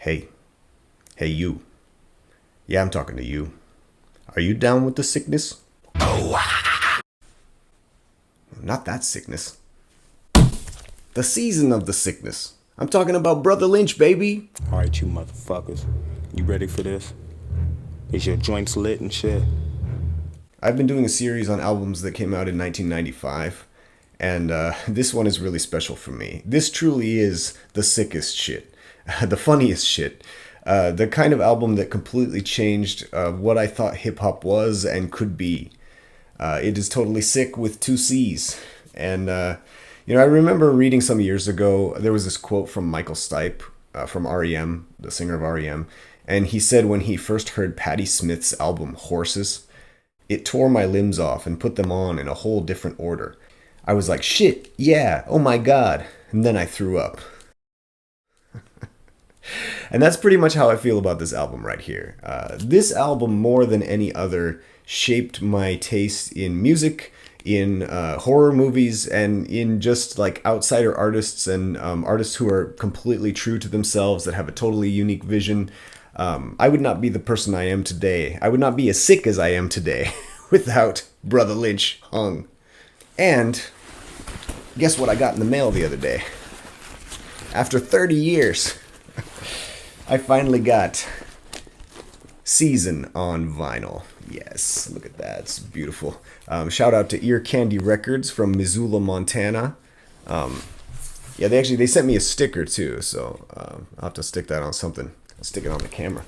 Hey, hey you. Yeah, I'm talking to you. Are you down with the sickness? Not that sickness. The season of the sickness. I'm talking about Brotha Lynch, baby. Alright, you motherfuckers. You ready for this? Is your joints lit and shit? I've been doing a series on albums that came out in 1995, and this one is really special for me. This truly is the sickest shit, the funniest shit, the kind of album that completely changed what I thought hip-hop was and could be. It is totally sick with two C's. And, I remember reading some years ago, there was this quote from Michael Stipe from REM, the singer of REM, and he said when he first heard Patti Smith's album Horses, it tore my limbs off and put them on in a whole different order. I was like, shit, yeah, oh my god, and then I threw up. And that's pretty much how I feel about this album right here. This album, more than any other, shaped my taste in music, in horror movies, and in just like outsider artists and artists who are completely true to themselves, that have a totally unique vision. I would not be the person I am today. I would not be as sick as I am today without Brotha Lynch Hung. And guess what I got in the mail the other day? After 30 years, I finally got Season on vinyl. Yes, look at that. It's beautiful. Shout out to Ear Candy Records from Missoula, Montana. Yeah, they sent me a sticker too, so I'll have to stick that on something. I'll stick it on the camera.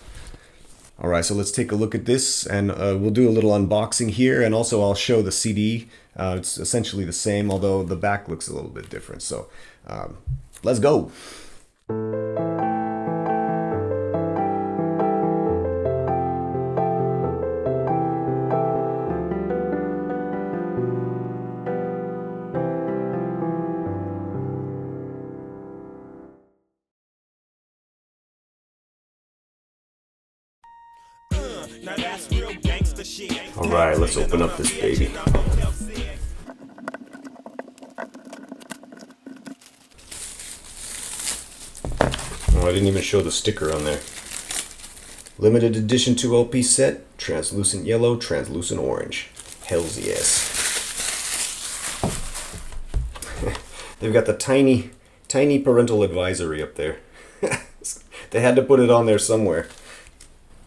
Alright, so let's take a look at this, and we'll do a little unboxing here, and also I'll show the CD. It's essentially the same, although the back looks a little bit different. So, let's go! Now that's real gangsta shit. Alright, let's open up this baby. Oh, I didn't even show the sticker on there. Limited edition 2 LP set, translucent yellow, translucent orange. Hells yes. They've got the tiny parental advisory up there. They had to put it on there somewhere.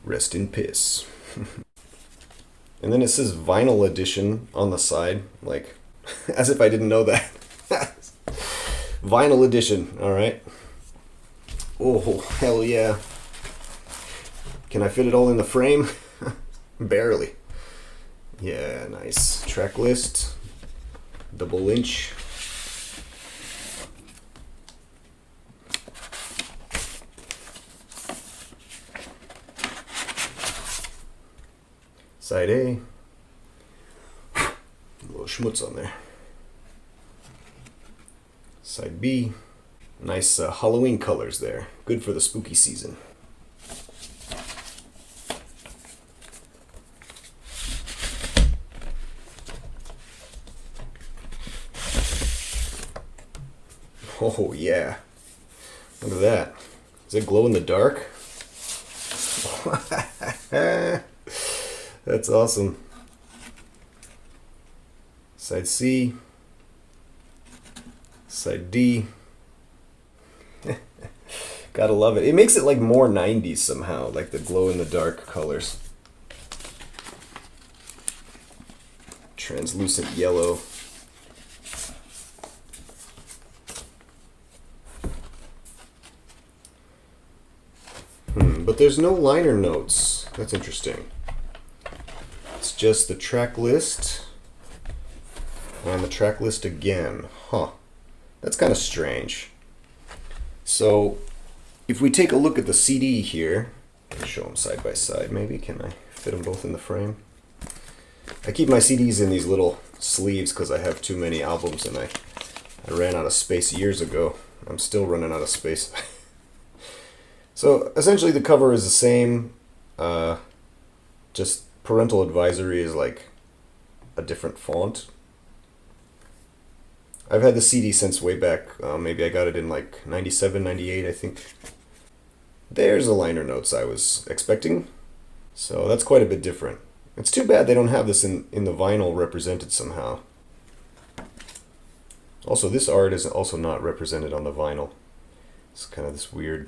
Rest in piss. And then it says vinyl edition on the side, like, as if I didn't know that. Vinyl edition, alright. Oh, hell yeah. Can I fit it all in the frame? Barely. Yeah, nice. Track list. Double inch. Side A. A little schmutz on there. Side B. Nice Halloween colors there. Good for the spooky season. Oh yeah. Look at that. Does it glow in the dark? That's awesome. Side C. Side D. Gotta love it. It makes it like more 90s somehow, like the glow in the dark colors. Translucent yellow. But there's no liner notes. That's interesting. It's just the track list and the track list again. Huh. That's kind of strange. So, if we take a look at the CD here, I'll show them side by side maybe. Can I fit them both in the frame? I keep my CDs in these little sleeves because I have too many albums, and I ran out of space years ago. I'm still running out of space. So, essentially the cover is the same, just parental advisory is like a different font. I've had the CD since way back, maybe I got it in like 97, 98, I think. There's the liner notes I was expecting. So that's quite a bit different. It's too bad they don't have this in the vinyl represented somehow. Also, this art is also not represented on the vinyl. It's kind of this weird...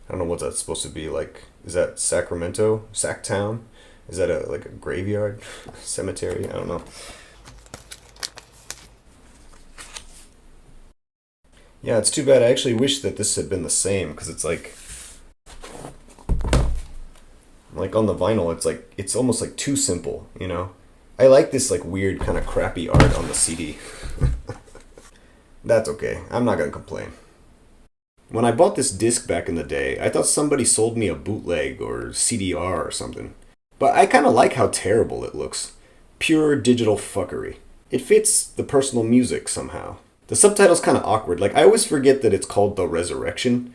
I don't know what that's supposed to be. Like, is that Sacramento? Sacktown? Is that like a graveyard? Cemetery? I don't know. Yeah, it's too bad. I actually wish that this had been the same, because it's like on the vinyl, it's almost like too simple, you know? I like this like weird kind of crappy art on the CD. That's okay. I'm not gonna complain. When I bought this disc back in the day, I thought somebody sold me a bootleg or CDR or something. But I kind of like how terrible it looks. Pure digital fuckery. It fits the personal music somehow. The subtitle's kind of awkward. Like, I always forget that it's called The Resurrection.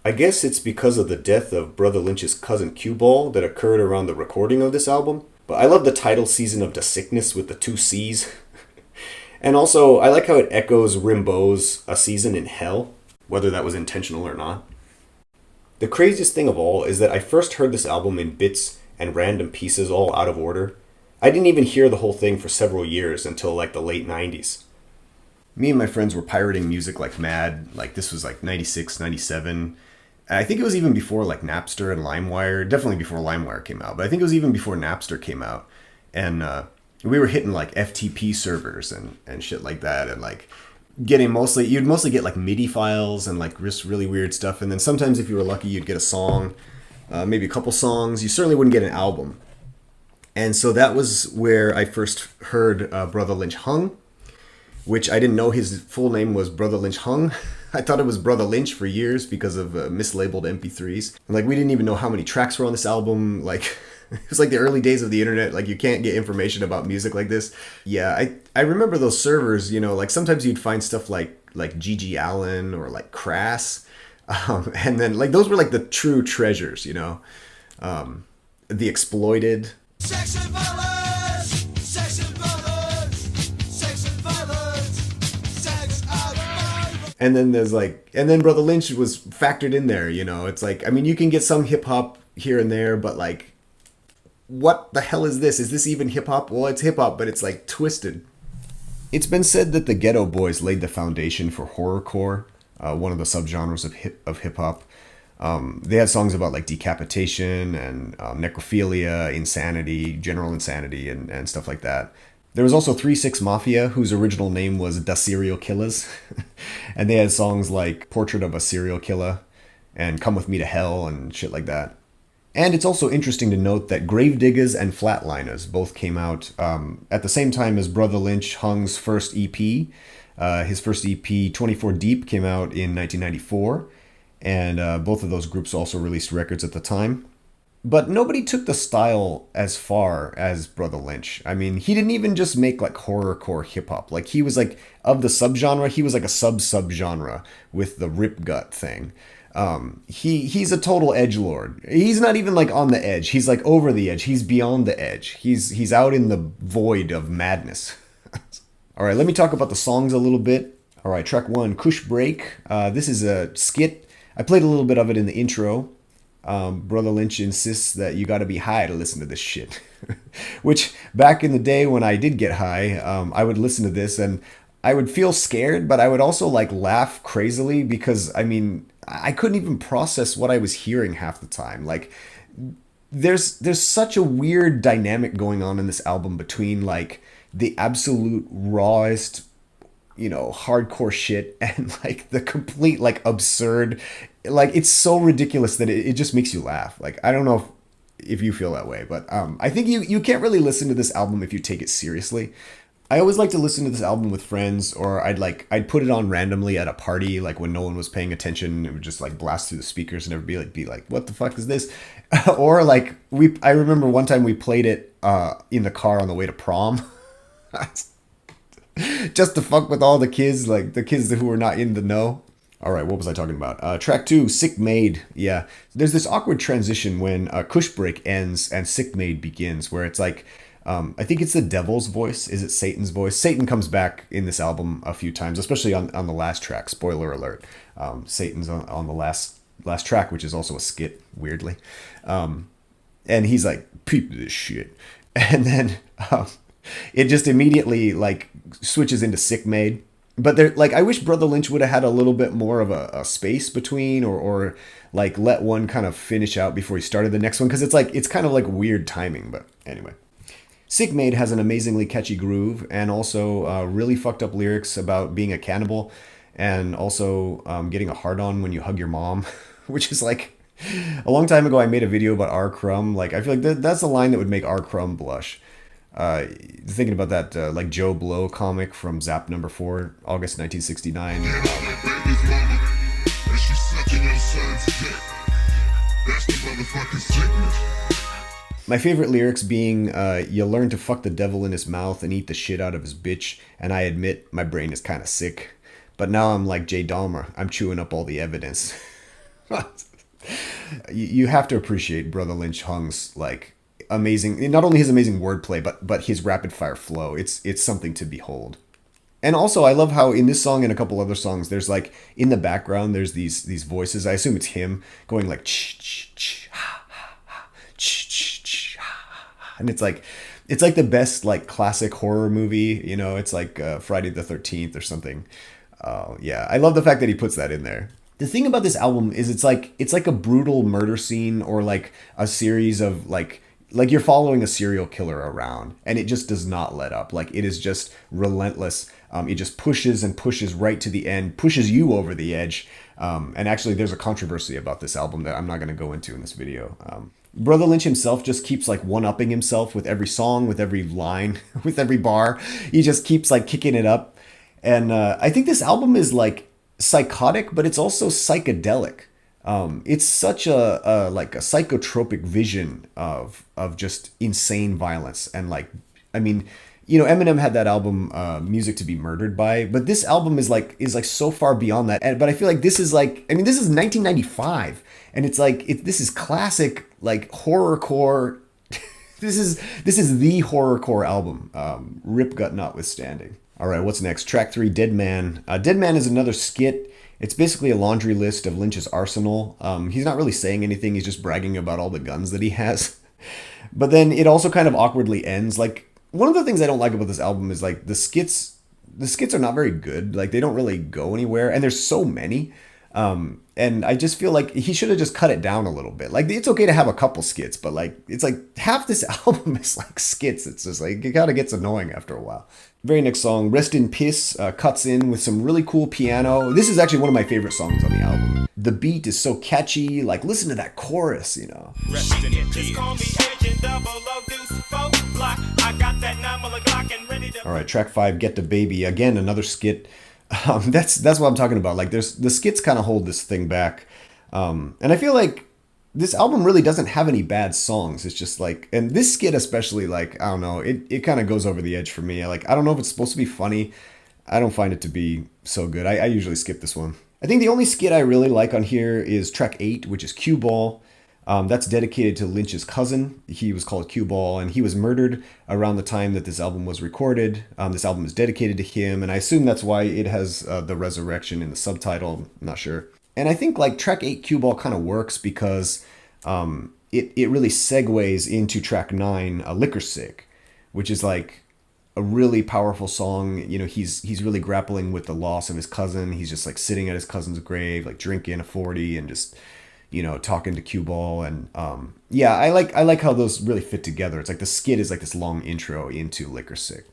I guess it's because of the death of Brotha Lynch's cousin Cue Ball that occurred around the recording of this album. But I love the title season of the Siccness with the two C's. And also, I like how it echoes Rimbaud's A Season in Hell, whether that was intentional or not. The craziest thing of all is that I first heard this album in bits and random pieces all out of order. I didn't even hear the whole thing for several years until like the late 90s. Me and my friends were pirating music like mad. Like, this was like 96, 97. I think it was even before like Napster and LimeWire. Definitely before LimeWire came out. But I think it was even before Napster came out. And we were hitting like FTP servers and shit like that. And like you'd mostly get like MIDI files and like just really weird stuff. And then sometimes if you were lucky, you'd get a song, maybe a couple songs. You certainly wouldn't get an album. And so that was where I first heard Brotha Lynch Hung, which I didn't know his full name was Brotha Lynch Hung. I thought it was Brotha Lynch for years because of mislabeled MP3s. And like, we didn't even know how many tracks were on this album. Like, it was like the early days of the internet. Like, you can't get information about music like this. Yeah, I remember those servers, you know, like sometimes you'd find stuff like G.G. Allen or like Crass. And then like those were like the true treasures, you know. The Exploited. Section violence! Section violence! Section violence! Sex out of and then there's like, and then Brotha Lynch was factored in there, you know. It's like, I mean, you can get some hip hop here and there, but like, what the hell is this? Is this even hip hop? Well, it's hip hop, but it's like twisted. It's been said that the Geto Boys laid the foundation for horrorcore, one of the subgenres of hip hop. They had songs about like decapitation and necrophilia, insanity, general insanity, and stuff like that. There was also 3-6 Mafia, whose original name was Da Serial Killers. And they had songs like Portrait of a Serial Killer and Come With Me to Hell and shit like that. And it's also interesting to note that Gravediggaz and Flatlinerz both came out at the same time as Brotha Lynch Hung's first EP. His first EP, 24 Deep, came out in 1994. And both of those groups also released records at the time. But nobody took the style as far as Brotha Lynch. I mean, he didn't even just make like horrorcore hip-hop. Like, he was like, of the subgenre, he was like a sub-subgenre with the ripgut thing. He's a total edgelord. He's not even like on the edge. He's like over the edge. He's beyond the edge. He's out in the void of madness. All right, let me talk about the songs a little bit. All right, track 1, Cusche Break. This is a skit. I played a little bit of it in the intro. Brotha Lynch insists that you gotta be high to listen to this shit. Which, back in the day when I did get high, I would listen to this and I would feel scared, but I would also like laugh crazily because, I mean, I couldn't even process what I was hearing half the time. Like, there's such a weird dynamic going on in this album between like the absolute rawest, you know, hardcore shit and like the complete like absurd, like it's so ridiculous that it just makes you laugh. Like, I don't know if you feel that way, but I think you can't really listen to this album if you take it seriously. I always like to listen to this album with friends, or I'd put it on randomly at a party, like when no one was paying attention. It would just like blast through the speakers and everybody be like, what the fuck is this? Or like I remember one time we played it in the car on the way to prom. Just to fuck with all the kids, like the kids who were not in the know. All right, what was I talking about? Track 2, Siccmade. Yeah, there's this awkward transition when Cusche Break ends and Siccmade begins, where it's like, I think it's the devil's voice. Is it Satan's voice? Satan comes back in this album a few times, especially on the last track. Spoiler alert. Satan's on the last last track, which is also a skit, weirdly. And he's like, peep this shit. And then it just immediately like switches into Siccmade. But there, like, I wish Brotha Lynch would have had a little bit more of a space between, or like let one kind of finish out before he started the next one, because it's kind of like weird timing. But anyway, Siccmade has an amazingly catchy groove and also really fucked up lyrics about being a cannibal and also getting a hard on when you hug your mom, which is like a long time ago I made a video about R. Crumb. Like, I feel like that's a line that would make R. Crumb blush. Thinking about that like Joe Blow comic from Zap number 4, August 1969. My favorite lyrics being, you learn to fuck the devil in his mouth and eat the shit out of his bitch, and I admit my brain is kind of sick. But now I'm like Jay Dahmer, I'm chewing up all the evidence. You have to appreciate Brotha Lynch Hung's like amazing, not only his amazing wordplay, but his rapid fire flow. It's something to behold. And also, I love how in this song and a couple other songs, there's like in the background, there's these voices. I assume it's him going like ch ch ch ha ha ha ch ch ch ha ha, and it's like the best like classic horror movie. You know, it's like Friday the 13th or something. Yeah, I love the fact that he puts that in there. The thing about this album is it's like a brutal murder scene, or like a series of like you're following a serial killer around, and it just does not let up. Like, it is just relentless. It just pushes and pushes right to the end, pushes you over the edge. And actually, there's a controversy about this album that I'm not going to go into in this video. Brotha Lynch himself just keeps like one-upping himself with every song, with every line, with every bar. He just keeps like kicking it up. And I think this album is like psychotic, but it's also psychedelic. It's such a like a psychotropic vision of just insane violence. And like, I mean, you know, Eminem had that album Music to be Murdered By, but this album is like so far beyond that. But I feel like this is like, I mean, this is 1995, and it's like this is classic like horrorcore. This is the horrorcore album, ripgut notwithstanding. All right, what's next? Track 3, Dead Man. Dead Man is another skit. It's basically a laundry list of Lynch's arsenal. He's not really saying anything. He's just bragging about all the guns that he has. But then it also kind of awkwardly ends. Like, one of the things I don't like about this album is like the skits are not very good. Like, they don't really go anywhere. And there's so many. And I just feel like he should have just cut it down a little bit. Like, it's okay to have a couple skits, but like, it's like half this album is like skits. It's just like, it kind of gets annoying after a while. Very next song, Rest in Piss, cuts in with some really cool piano. This is actually one of my favorite songs on the album. The beat is so catchy. Like, listen to that chorus, you know. Rest in Piss. All right, track 5, Get the Baby. Again, another skit. That's what I'm talking about. Like, the skits kind of hold this thing back. And I feel like this album really doesn't have any bad songs. It's just like, and this skit especially, like, I don't know, it kind of goes over the edge for me. Like, I don't know if it's supposed to be funny. I don't find it to be so good. I usually skip this one. I think the only skit I really like on here is track 8, which is Cue Ball. That's dedicated to Lynch's cousin. He was called Cue Ball, and he was murdered around the time that this album was recorded. This album is dedicated to him, and I assume that's why it has the resurrection in the subtitle. I'm not sure. And I think like track 8, Cue Ball, kind of works because it really segues into track 9, Liquor Sick, which is like a really powerful song. You know, he's really grappling with the loss of his cousin. He's just like sitting at his cousin's grave, like drinking a 40 and just, you know, talking to Cue Ball. And yeah, I like how those really fit together. It's like the skit is like this long intro into Liquor Sick.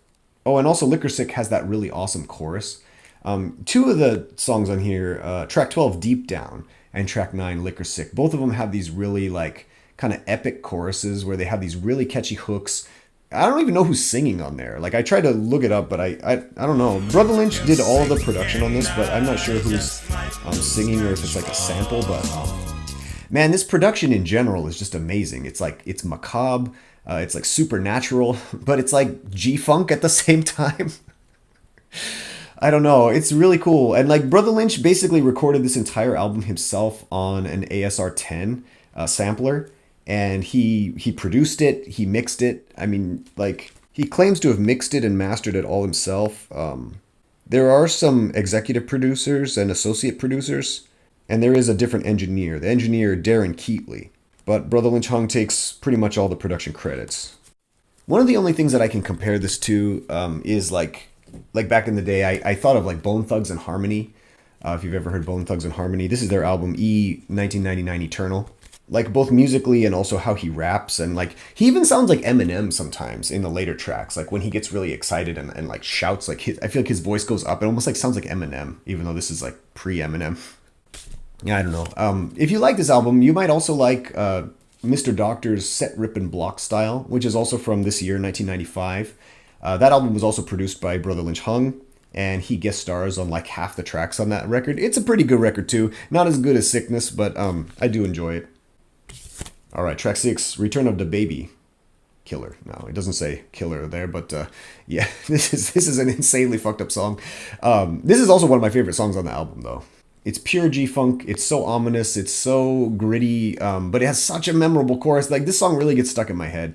Oh, and also Liquor Sick has that really awesome chorus. 2 of the songs on here, track 12, Deep Down, and track 9, Liquor Sick, both of them have these really like kind of epic choruses where they have these really catchy hooks. I don't even know who's singing on there. Like, I tried to look it up, but I don't know. Brotha Lynch did all of the production on this, but I'm not sure who's singing or if it's like a sample. But man, this production in general is just amazing. It's like, it's macabre, it's like supernatural, but it's like G-funk at the same time. I don't know. It's really cool. And like Brotha Lynch basically recorded this entire album himself on an ASR-10 sampler. And he produced it. He mixed it. I mean, like, he claims to have mixed it and mastered it all himself. There are some executive producers and associate producers. and there is a different engineer, the engineer Darren Keatley. But Brotha Lynch Hung takes pretty much all the production credits. One of the only things that I can compare this to is like back in the day, I thought of like Bone Thugs and Harmony. If you've ever heard Bone Thugs and Harmony, this is their album E 1999 Eternal. Like both musically and also how he raps, and like he even sounds like Eminem sometimes in the later tracks. Like when he gets really excited and like shouts, like I feel like his voice goes up. It almost like sounds like Eminem, even though this is like pre-Eminem. Yeah, I don't know. If you like this album, you might also like Mr. Doctor's Set, Rip, and Block Style, which is also from this year, 1995. That album was also produced by Brotha Lynch Hung, and he guest stars on like half the tracks on that record. It's a pretty good record too. Not as good as Siccness, but I do enjoy it. All right, track 6, Return of the Baby. Killer. No, it doesn't say killer there, but yeah, this is an insanely fucked up song. This is also one of my favorite songs on the album, though. It's pure G-funk. It's so ominous. It's so gritty, but it has such a memorable chorus. Like, this song really gets stuck in my head.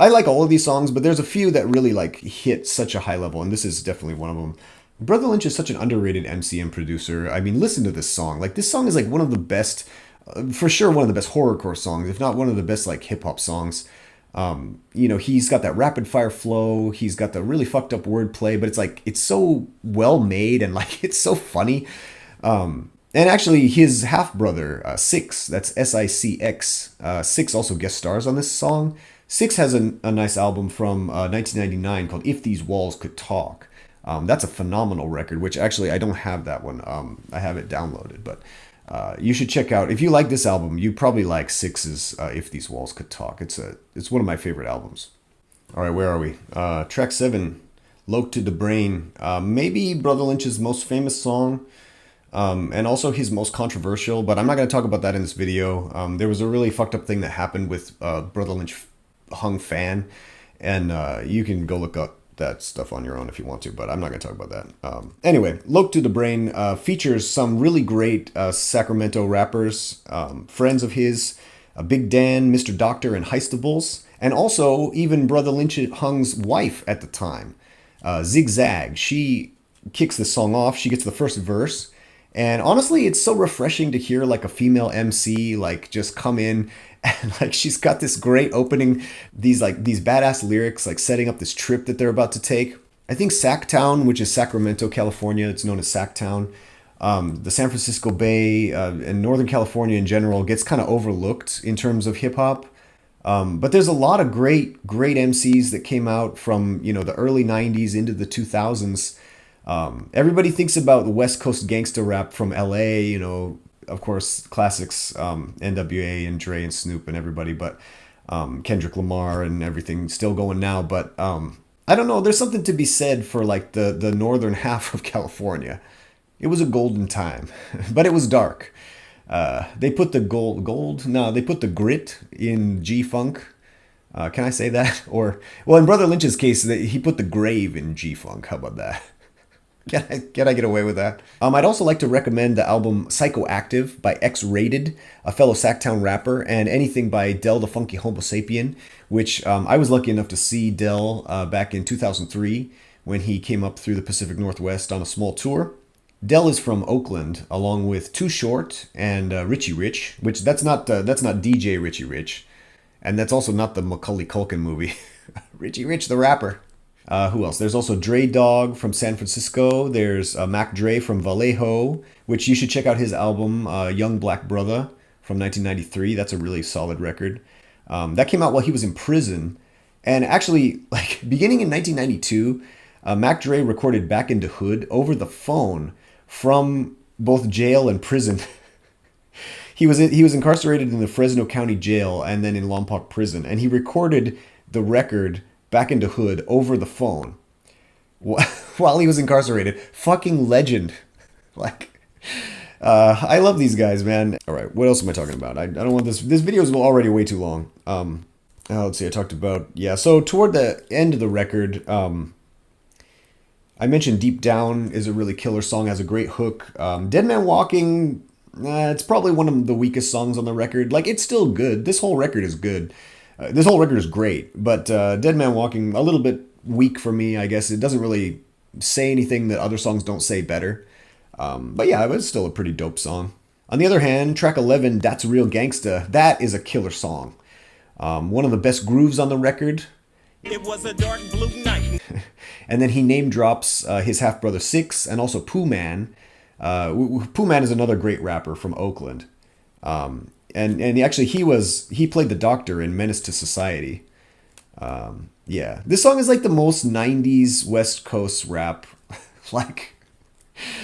I like all of these songs, but there's a few that really like hit such a high level, and this is definitely one of them. Brotha Lynch is such an underrated MC and producer. I mean, listen to this song. Like, this song is like one of the best, for sure, one of the best horrorcore songs, if not one of the best like hip hop songs. You know, he's got that rapid fire flow. He's got the really fucked up wordplay, but it's like it's so well made and like it's so funny. And actually, his half brother Sicx, that's Sicx. Sicx also guest stars on this song. Sicx has a nice album from 1999 called "If These Walls Could Talk." That's a phenomenal record, which actually I don't have that one. I have it downloaded, but you should check out. If you like this album, you probably like Six's "If These Walls Could Talk." It's one of my favorite albums. All right, where are we? Track 7, "Locc to the Brain." Maybe Brotha Lynch's most famous song, and also his most controversial. But I'm not going to talk about that in this video. There was a really fucked up thing that happened with Brotha Lynch Hung fan, and you can go look up that stuff on your own if you want to, but I'm not going to talk about that. Anyway, Locc to the Brain features some really great Sacramento rappers, friends of his, Big Dan, Mr. Doctor, and Hystables, and also even Brotha Lynch Hung's wife at the time, Zagg. She kicks the song off. She gets the first verse. And honestly, it's so refreshing to hear like a female MC like just come in and like she's got this great opening, these badass lyrics, like setting up this trip that they're about to take. I think Sacktown, which is Sacramento, California, it's known as Sacktown. The San Francisco Bay and Northern California in general gets kind of overlooked in terms of hip hop. But there's a lot of great MCs that came out from, you know, the early 90s into the 2000s. Everybody thinks about the West Coast gangsta rap from LA, you know, of course, classics, NWA and Dre and Snoop and everybody, but Kendrick Lamar and everything still going now. But I don't know, there's something to be said for like the northern half of California. It was a golden time, but it was dark. They put the they put the grit in G-Funk. Can I say that? Or, well, in Brotha Lynch's case, he put the grave in G-Funk. How about that? Can I get away with that? I'd also like to recommend the album Psychoactive by X-Rated, a fellow Sacktown rapper, and anything by Del the Funky Homosapien, which I was lucky enough to see Del back in 2003 when he came up through the Pacific Northwest on a small tour. Del is from Oakland, along with Too Short and Richie Rich, which that's not DJ Richie Rich, and that's also not the Macaulay Culkin movie. Richie Rich, the rapper. Who else? There's also Dre Dog from San Francisco. There's Mac Dre from Vallejo, which you should check out his album, Young Black Brother from 1993. That's a really solid record. That came out while he was in prison. And actually, like beginning in 1992, Mac Dre recorded Back into Hood over the phone from both jail and prison. He was incarcerated in the Fresno County Jail and then in Lompoc Prison. And he recorded the record Back into Hood over the phone while he was incarcerated. Fucking legend. Like, I love these guys, man. All right, what else am I talking about? I don't want this video is already way too long. Let's see, I talked about, so toward the end of the record, I mentioned Deep Down is a really killer song, has a great hook. Dead Man Walking, it's probably one of the weakest songs on the record. Like, it's still good. This whole record is good. This whole record is great, but Dead Man Walking, a little bit weak for me, I guess. It doesn't really say anything that other songs don't say better. But yeah, it was still a pretty dope song. On the other hand, track 11, That's Real Gangsta, that is a killer song. One of the best grooves on the record. It was a dark blue night. And then he name drops his half-brother Sicx and also Pooh Man. Pooh Man is another great rapper from Oakland. And actually he played the Doctor in Menace to Society. Yeah, this song is like the most 90s West Coast rap. Like,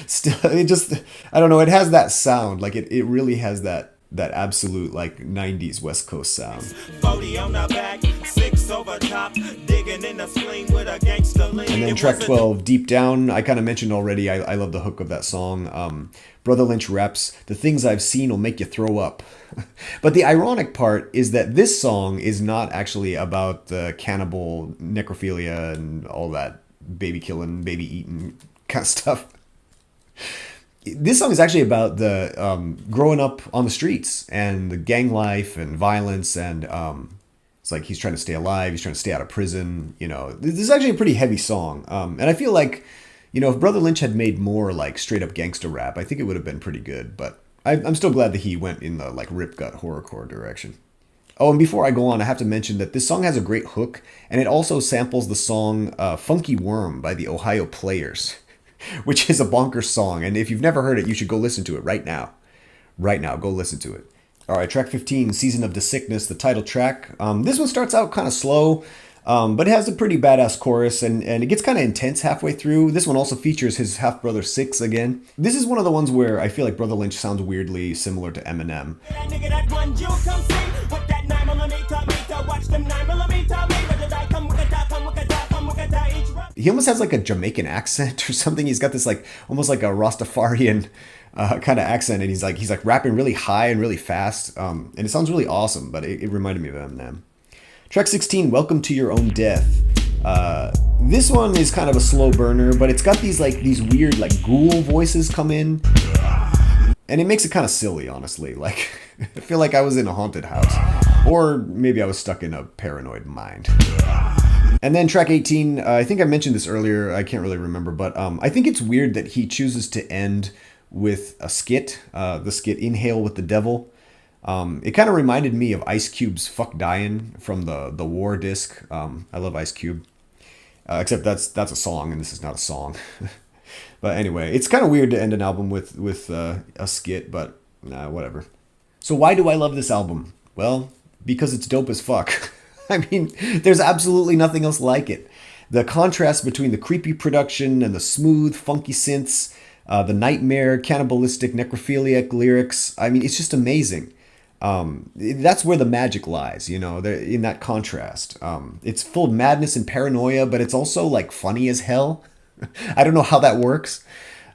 still, I don't know, it has that sound. Like, it really has that absolute, like, 90s West Coast sound. 40 on the back, 6 over top, digging in the spleen with a gangsta lean. And then track 12, Deep Down, I kind of mentioned already, I love the hook of that song. Brotha Lynch raps, the things I've seen will make you throw up. But the ironic part is that this song is not actually about the cannibal necrophilia and all that baby killing, baby eating kind of stuff. This song is actually about the growing up on the streets and the gang life and violence, and it's like he's trying to stay alive, he's trying to stay out of prison. You know, this is actually a pretty heavy song, and I feel like, you know, if Brotha Lynch had made more like straight up gangsta rap, I think it would have been pretty good. But I'm still glad that he went in the like ripgut horrorcore direction. Oh, and before I go on, I have to mention that this song has a great hook, and it also samples the song "Funkee Worm" by the Ohio Players, which is a bonkers song. And if you've never heard it, you should go listen to it right now. Right now, go listen to it. All right, track 15, Season of the Siccness, the title track. This one starts out kind of slow, but it has a pretty badass chorus, and it gets kind of intense halfway through. This one also features his half-brother Sicx again. This is one of the ones where I feel like Brotha Lynch sounds weirdly similar to Eminem. He almost has like a Jamaican accent or something. He's got this like almost like a Rastafarian kind of accent, and he's like rapping really high and really fast, and it sounds really awesome. But it reminded me of Eminem. Track 16, Welcome to Your Own Death. This one is kind of a slow burner, but it's got these weird like ghoul voices come in, and it makes it kind of silly, honestly. Like, I feel like I was in a haunted house, or maybe I was stuck in a paranoid mind. And then track 18, I think I mentioned this earlier, I can't really remember, but I think it's weird that he chooses to end with a skit, the skit Inhale with the Devil. It kind of reminded me of Ice Cube's Fuck Dyin' from the War disc. I love Ice Cube, except that's a song and this is not a song. But anyway, it's kind of weird to end an album with a skit, but whatever. So why do I love this album? Well, because it's dope as fuck. I mean, there's absolutely nothing else like it. The contrast between the creepy production and the smooth, funky synths, the nightmare, cannibalistic, necrophiliac lyrics, I mean, it's just amazing. That's where the magic lies, you know, in that contrast. It's full of madness and paranoia, but it's also like funny as hell. I don't know how that works.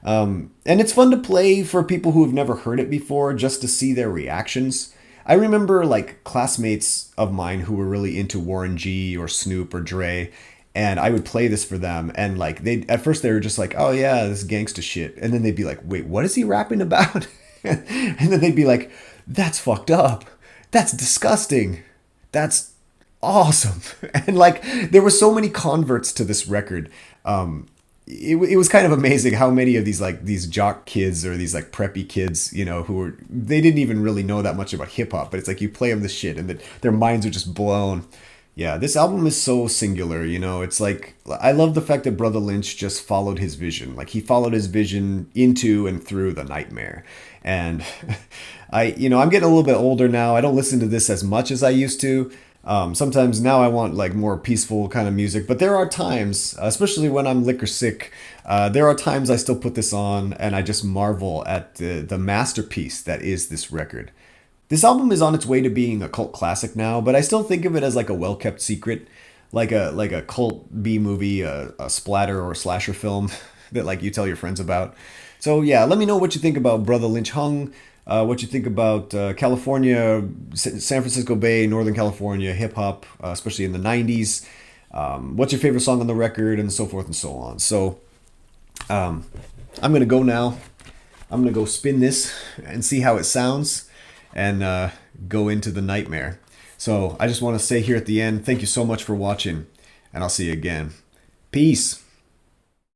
And it's fun to play for people who have never heard it before, just to see their reactions. I remember like classmates of mine who were really into Warren G or Snoop or Dre, and I would play this for them, and like at first they were just like, oh yeah, this is gangsta shit, and then they'd be like, wait, what is he rapping about? And then they'd be like, that's fucked up, that's disgusting, that's awesome. And like there were so many converts to this record. It was kind of amazing how many of these jock kids or these like preppy kids, you know, they didn't even really know that much about hip hop, but it's like you play them this shit and their minds are just blown. Yeah, this album is so singular, you know. It's like, I love the fact that Brotha Lynch just followed his vision. Like he followed his vision into and through the nightmare. And I'm getting a little bit older now. I don't listen to this as much as I used to. Sometimes now I want like more peaceful kind of music, but there are times, especially when I'm liquor sick, there are times I still put this on and I just marvel at the masterpiece that is this record. This album is on its way to being a cult classic now, but I still think of it as like a well-kept secret, like a cult B movie, a splatter or slasher film that like you tell your friends about. So yeah, let me know what you think about Brotha Lynch Hung. What you think about California, San Francisco Bay, Northern California, hip-hop, especially in the 90s. What's your favorite song on the record, and so forth and so on. So I'm going to go now. I'm going to go spin this and see how it sounds and go into the nightmare. So I just want to say here at the end, thank you so much for watching, and I'll see you again. Peace.